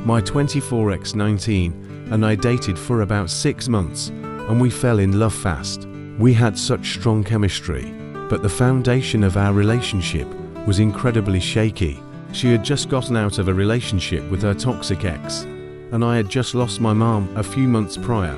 My 24x19 and I dated for about 6 months, and we fell in love fast. We had such strong chemistry, but the foundation of our relationship was incredibly shaky. She had just gotten out of a relationship with her toxic ex, and I had just lost my mom a few months prior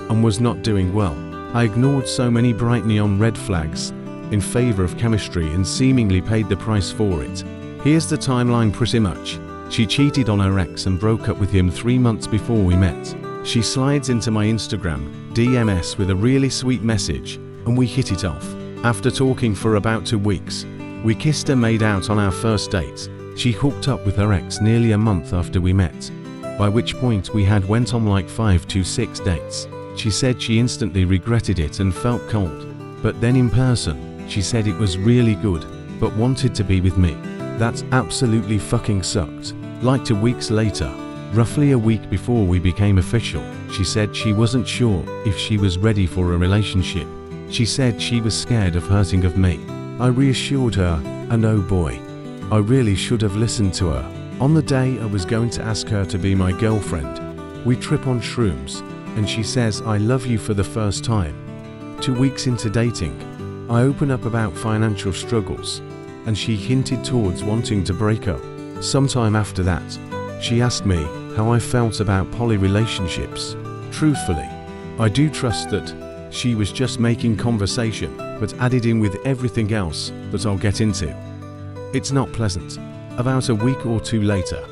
and was not doing well. I ignored so many bright neon red flags in favor of chemistry and seemingly paid the price for it. Here's the timeline pretty much. She cheated on her ex and broke up with him 3 months before we met. She slides into my Instagram DMs with a really sweet message, and we hit it off. After talking for about 2 weeks, we kissed and made out on our first date. She hooked up with her ex nearly a month after we met, by which point we had went on like 5 to 6 dates. She said she instantly regretted it and felt cold, but then in person, she said it was really good, but wanted to be with me. That absolutely fucking sucked. Like 2 weeks later, roughly a week before we became official, she said she wasn't sure if she was ready for a relationship. She said she was scared of hurting of me. I reassured her, and oh boy, I really should have listened to her. On the day I was going to ask her to be my girlfriend, we trip on shrooms, and she says I love you for the first time. 2 weeks into dating, I open up about financial struggles, and she hinted towards wanting to break up. Sometime after that, she asked me how I felt about poly relationships. Truthfully, I do trust that she was just making conversation, but added in with everything else that I'll get into. It's not pleasant. About a week or 2 later,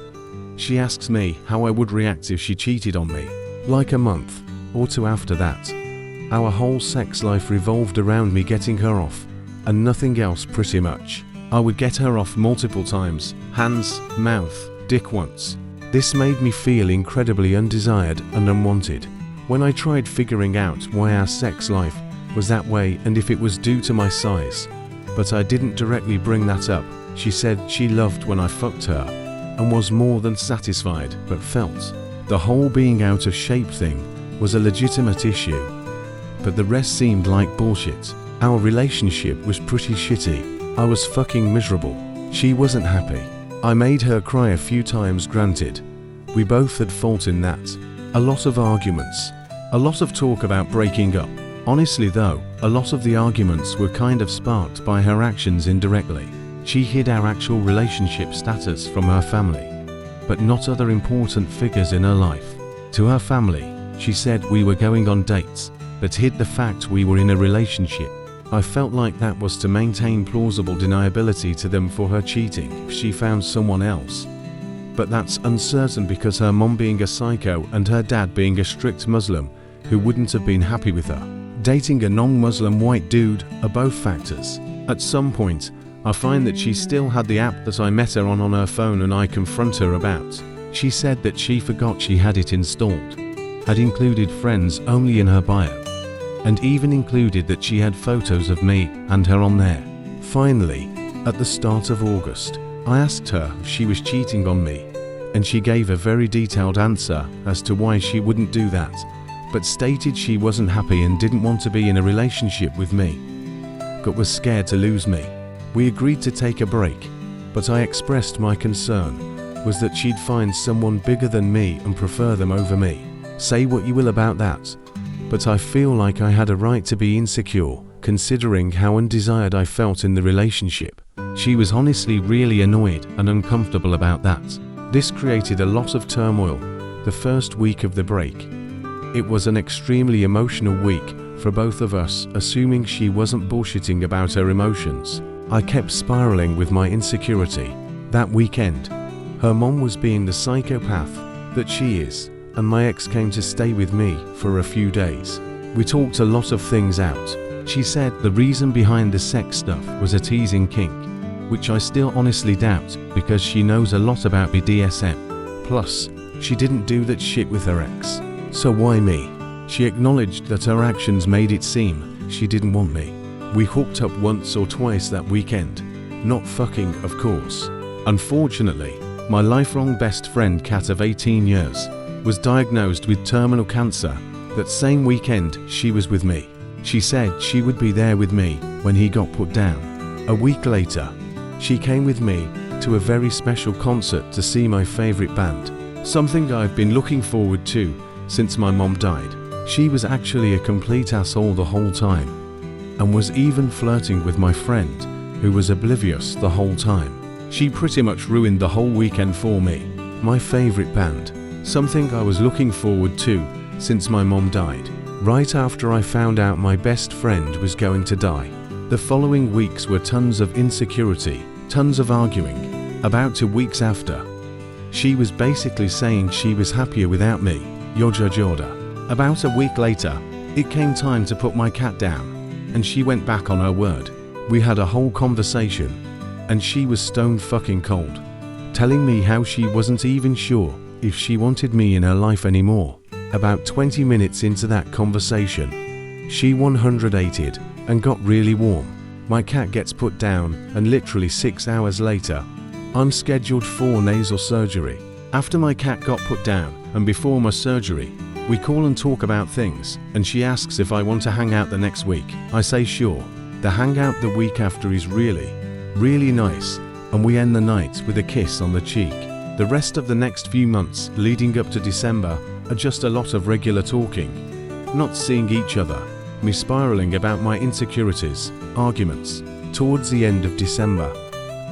she asks me how I would react if she cheated on me. Like a month or 2 after that, our whole sex life revolved around me getting her off, and nothing else pretty much. I would get her off multiple times, hands, mouth, dick once. This made me feel incredibly undesired and unwanted. When I tried figuring out why our sex life was that way and if it was due to my size, but I didn't directly bring that up, she said she loved when I fucked her and was more than satisfied, but felt the whole being out of shape thing was a legitimate issue. But the rest seemed like bullshit. Our relationship was pretty shitty. I was fucking miserable. She wasn't happy. I made her cry a few times, granted. We both had fault in that. A lot of arguments. A lot of talk about breaking up. Honestly though, a lot of the arguments were kind of sparked by her actions indirectly. She hid our actual relationship status from her family, but not other important figures in her life. To her family, she said we were going on dates, but hid the fact we were in a relationship. I felt like that was to maintain plausible deniability to them for her cheating if she found someone else. But that's uncertain because her mom being a psycho and her dad being a strict Muslim who wouldn't have been happy with her. Dating a non-Muslim white dude are both factors. At some point, I find that she still had the app that I met her on her phone, and I confront her about. She said that she forgot she had it installed, had included friends only in her bio, and even included that she had photos of me and her on there. Finally, at the start of August, I asked her if she was cheating on me, and she gave a very detailed answer as to why she wouldn't do that, but stated she wasn't happy and didn't want to be in a relationship with me, but was scared to lose me. We agreed to take a break, but I expressed my concern was that she'd find someone bigger than me and prefer them over me. Say what you will about that, but I feel like I had a right to be insecure, considering how undesired I felt in the relationship. She was honestly really annoyed and uncomfortable about that. This created a lot of turmoil the first week of the break. It was an extremely emotional week for both of us, assuming she wasn't bullshitting about her emotions. I kept spiraling with my insecurity. That weekend, her mom was being the psychopath that she is, and my ex came to stay with me for a few days. We talked a lot of things out. She said the reason behind the sex stuff was a teasing kink, which I still honestly doubt because she knows a lot about BDSM. Plus, she didn't do that shit with her ex. So why me? She acknowledged that her actions made it seem she didn't want me. We hooked up once or twice that weekend. Not fucking, of course. Unfortunately, my lifelong best friend Kat of 18 years was diagnosed with terminal cancer. That same weekend, she was with me. She said she would be there with me when he got put down. A week later, she came with me to a very special concert to see my favorite band. something I've been looking forward to since my mom died. She was actually a complete asshole the whole time, and was even flirting with my friend, who was oblivious the whole time. She pretty much ruined the whole weekend for me. My favorite band, something I was looking forward to since my mom died, right after I found out my best friend was going to die. The following weeks were tons of insecurity, tons of arguing. About 2 weeks after, she was basically saying she was happier without me. Yoda. About a week later, it came time to put my cat down, and she went back on her word. We had a whole conversation, and she was stone fucking cold, telling me how she wasn't even sure if she wanted me in her life anymore. About 20 minutes into that conversation, she 180'd and got really warm. My cat gets put down, and literally 6 hours later, I'm scheduled for nasal surgery. After my cat got put down, and before my surgery, we call and talk about things, and she asks if I want to hang out the next week. I say sure. The hangout the week after is really nice, and we end the night with a kiss on the cheek. The rest of the next few months leading up to December are just a lot of regular talking, not seeing each other, me spiraling about my insecurities, arguments. Towards the end of December,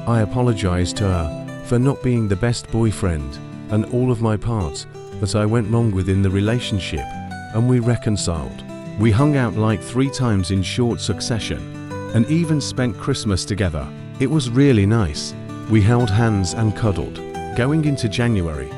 I apologized to her for not being the best boyfriend and all of my parts that I went wrong with in the relationship, and we reconciled. We hung out like 3 times in short succession, and even spent Christmas together. It was really nice. We held hands and cuddled. Going into January,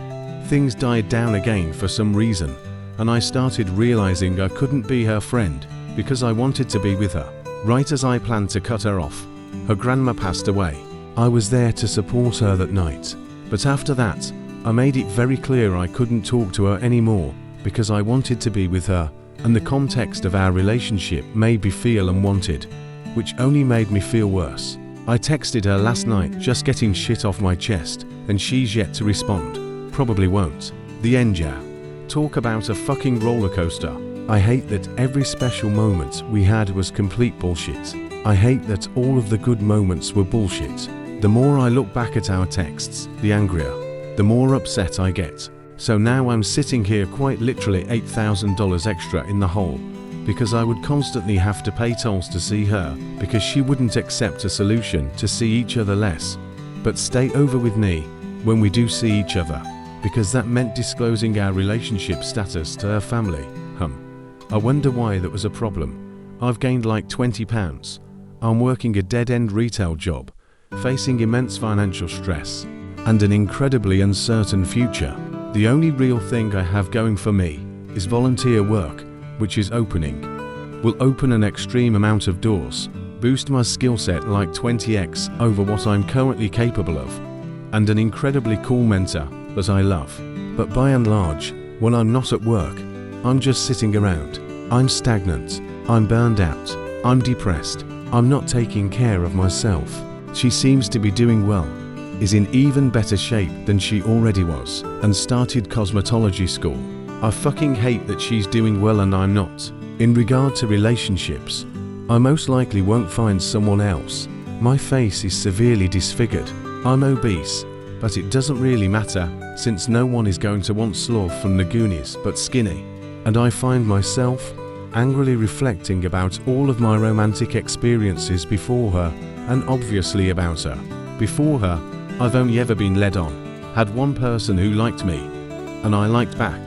things died down again for some reason, and I started realizing I couldn't be her friend because I wanted to be with her. Right as I planned to cut her off, her grandma passed away. I was there to support her that night, but after that, I made it very clear I couldn't talk to her anymore because I wanted to be with her, and the context of our relationship made me feel unwanted, which only made me feel worse. I texted her last night just getting shit off my chest, and she's yet to respond. Probably won't. The end, yeah. Talk about a fucking roller coaster. I hate that every special moment we had was complete bullshit. I hate that all of the good moments were bullshit. The more I look back at our texts, the angrier, the more upset I get. So now I'm sitting here quite literally $8,000 extra in the hole, because I would constantly have to pay tolls to see her because she wouldn't accept a solution to see each other less, but stay over with me when we do see each other, because that meant disclosing our relationship status to her family. I wonder why that was a problem. I've gained like 20 pounds. I'm working a dead-end retail job, facing immense financial stress, and an incredibly uncertain future. The only real thing I have going for me is volunteer work, which is will open an extreme amount of doors, boost my skill set like 20x over what I'm currently capable of, and an incredibly cool mentor that I love. But by and large, when I'm not at work, I'm just sitting around. I'm stagnant. I'm burned out. I'm depressed. I'm not taking care of myself. She seems to be doing well, is in even better shape than she already was, and started cosmetology school. I fucking hate that she's doing well and I'm not. In regard to relationships, I most likely won't find someone else. My face is severely disfigured. I'm obese, but it doesn't really matter since no one is going to want Sloth from the Goonies but skinny. And I find myself angrily reflecting about all of my romantic experiences before her, and obviously about her. Before her, I've only ever been led on. Had one person who liked me, and I liked back,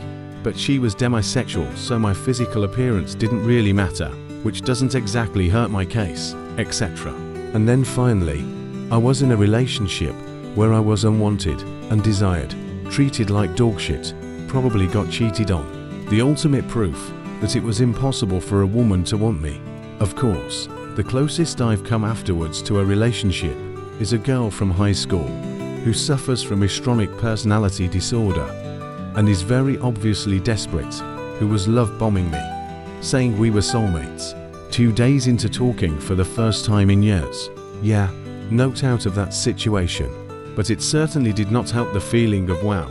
but she was demisexual, so my physical appearance didn't really matter, which doesn't exactly hurt my case, etc. And then finally, I was in a relationship where I was unwanted, undesired, treated like dog shit, probably got cheated on. The ultimate proof that it was impossible for a woman to want me. Of course, the closest I've come afterwards to a relationship is a girl from high school who suffers from histrionic personality disorder and is very obviously desperate, who was love bombing me, saying we were soulmates. 2 days into talking for the first time in years. Yeah, knocked out of that situation, but it certainly did not help the feeling of wow,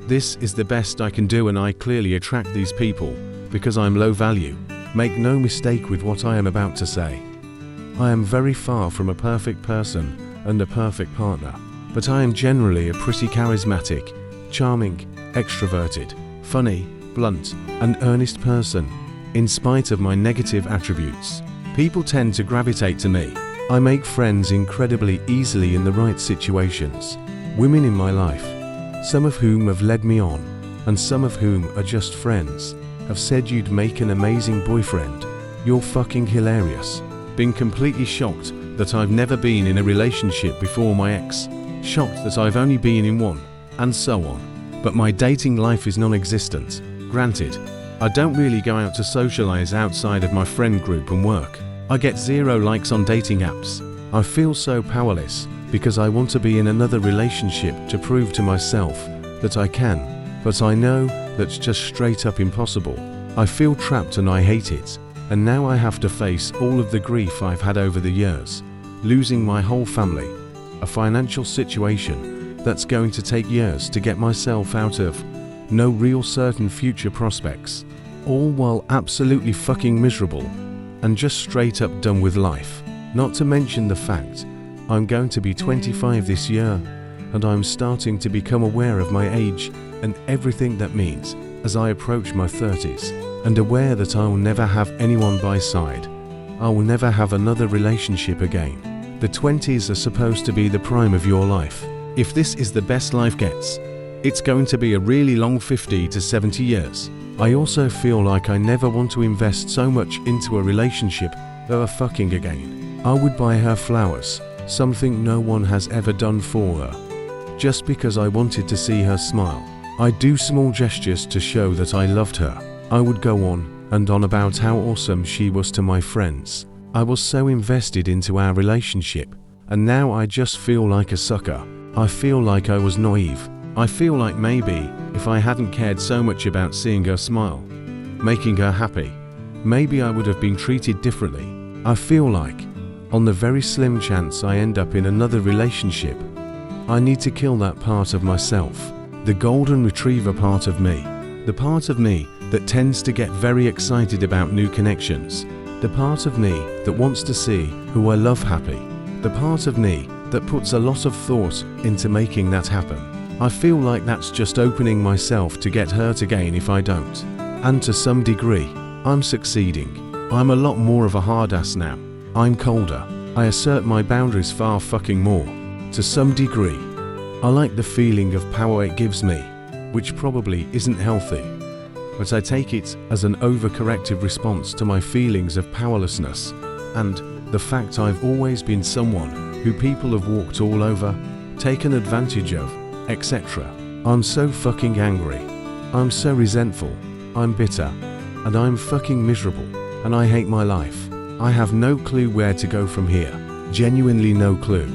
this is the best I can do, and I clearly attract these people because I'm low value. Make no mistake with what I am about to say. I am very far from a perfect person and a perfect partner, but I am generally a pretty charismatic, charming, extroverted, funny, blunt, and earnest person. In spite of my negative attributes, people tend to gravitate to me. I make friends incredibly easily in the right situations. Women in my life, some of whom have led me on, and some of whom are just friends, have said you'd make an amazing boyfriend. You're fucking hilarious. Been completely shocked that I've never been in a relationship before my ex. Shocked that I've only been in one, and so on. But my dating life is non-existent. Granted, I don't really go out to socialize outside of my friend group and work. I get 0 likes on dating apps. I feel so powerless because I want to be in another relationship to prove to myself that I can, but I know that's just straight up impossible. I feel trapped and I hate it. And now I have to face all of the grief I've had over the years, losing my whole family, a financial situation that's going to take years to get myself out of, no real certain future prospects, all while absolutely fucking miserable and just straight up done with life. Not to mention the fact I'm going to be 25 this year, and I'm starting to become aware of my age and everything that means as I approach my 30s, and aware that I will never have anyone by side. I will never have another relationship again. The 20s are supposed to be the prime of your life. If this is the best life gets, it's going to be a really long 50 to 70 years. I also feel like I never want to invest so much into a relationship ever fucking again. I would buy her flowers, something no one has ever done for her, just because I wanted to see her smile. I'd do small gestures to show that I loved her. I would go on and on about how awesome she was to my friends. I was so invested into our relationship, and now I just feel like a sucker. I feel like I was naive. I feel like maybe if I hadn't cared so much about seeing her smile, making her happy, maybe I would have been treated differently. I feel like, on the very slim chance I end up in another relationship, I need to kill that part of myself, the golden retriever part of me, the part of me that tends to get very excited about new connections, the part of me that wants to see who I love happy, the part of me that puts a lot of thought into making that happen. I feel like that's just opening myself to get hurt again if I don't. And to some degree, I'm succeeding. I'm a lot more of a hard ass now. I'm colder. I assert my boundaries far fucking more. To some degree, I like the feeling of power it gives me, which probably isn't healthy, but I take it as an overcorrective response to my feelings of powerlessness and the fact I've always been someone who people have walked all over, taken advantage of, etc. I'm so fucking angry. I'm so resentful. I'm bitter. And I'm fucking miserable. And I hate my life. I have no clue where to go from here. Genuinely no clue.